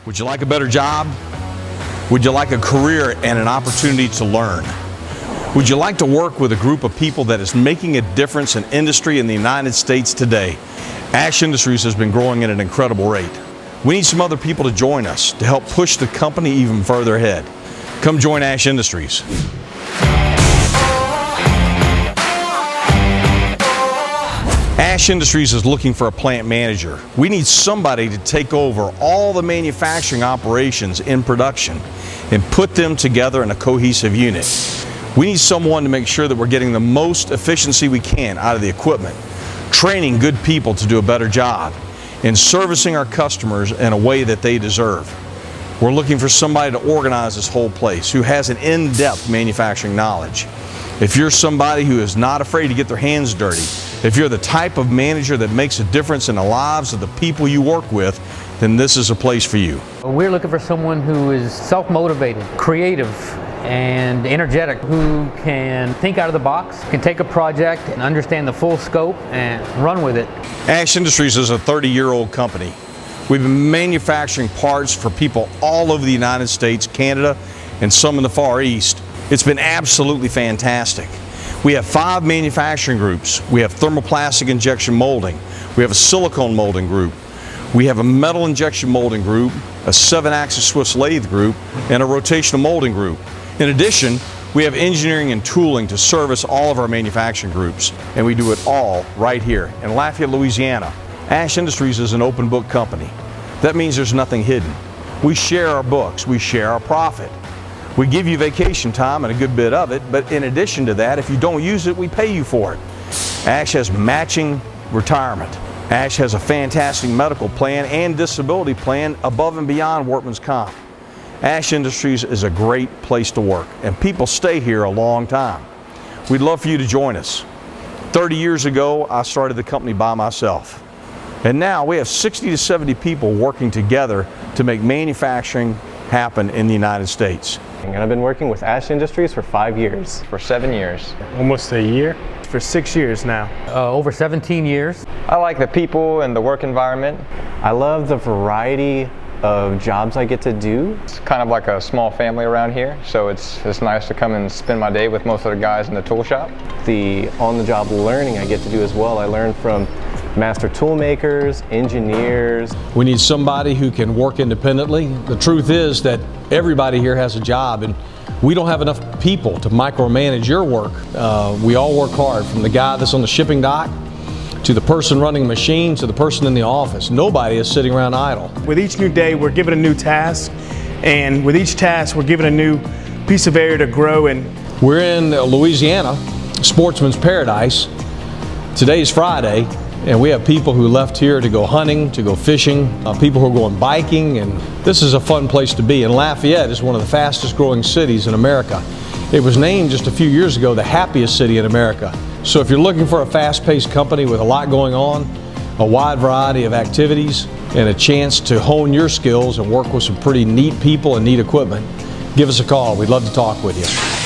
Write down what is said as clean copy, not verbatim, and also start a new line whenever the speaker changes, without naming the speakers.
Would you like a better job? Would you like a career and an opportunity to learn? Would you like to work with a group of people that is making a difference in industry in the United States today? Ash Industries has been growing at an incredible rate. We need some other people to join us to help push the company even further ahead. Come join Ash Industries. Ash Industries is looking for a plant manager. We need somebody to take over all the manufacturing operations in production and put them together in a cohesive unit. We need someone to make sure that we're getting the most efficiency we can out of the equipment, training good people to do a better job, and servicing our customers in a way that they deserve. We're looking for somebody to organize this whole place who has an in-depth manufacturing knowledge. If you're somebody who is not afraid to get their hands dirty, if you're the type of manager that makes a difference in the lives of the people you work with, then this is a place for you.
We're looking for someone who is self-motivated, creative, and energetic, who can think out of the box, can take a project and understand the full scope and run with it.
Ash Industries is a 30-year-old company. We've been manufacturing parts for people all over the United States, Canada, and some in the Far East. It's been absolutely fantastic. We have 5 manufacturing groups. We have thermoplastic injection molding. We have a silicone molding group. We have a metal injection molding group, a 7-axis Swiss lathe group, and a rotational molding group. In addition, we have engineering and tooling to service all of our manufacturing groups, and we do it all right here in Lafayette, Louisiana. Ash Industries is an open book company. That means there's nothing hidden. We share our books, we share our profit. We give you vacation time and a good bit of it, but in addition to that, if you don't use it, we pay you for it. Ash has matching retirement. Ash has a fantastic medical plan and disability plan above and beyond workman's comp. Ash Industries is a great place to work, and people stay here a long time. We'd love for you to join us. 30 years ago, I started the company by myself. And now we have 60 to 70 people working together to make manufacturing happen in the United States.
And I've been working with Ash Industries for 5 years.
For 7 years.
Almost a year. For 6 years now.
Over 17 years.
I like the people and the work environment.
I love the variety of jobs I get to do.
It's kind of like a small family around here, so it's nice to come and spend my day with most of the guys in the tool shop.
The on-the-job learning I get to do as well. I learn from master tool makers, engineers.
We need somebody who can work independently. The truth is that everybody here has a job, and we don't have enough people to micromanage your work. We all work hard, from the guy that's on the shipping dock to the person running a machine to the person in the office. Nobody is sitting around idle.
With each new day, we're given a new task, and with each task, we're given a new piece of area to grow in.
We're in Louisiana, sportsman's paradise. Today's Friday, and we have people who left here to go hunting, to go fishing, people who are going biking, and this is a fun place to be. And Lafayette is one of the fastest growing cities in America. It was named just a few years ago the happiest city in America. So if you're looking for a fast-paced company with a lot going on, a wide variety of activities, and a chance to hone your skills and work with some pretty neat people and neat equipment, give us a call. We'd love to talk with you.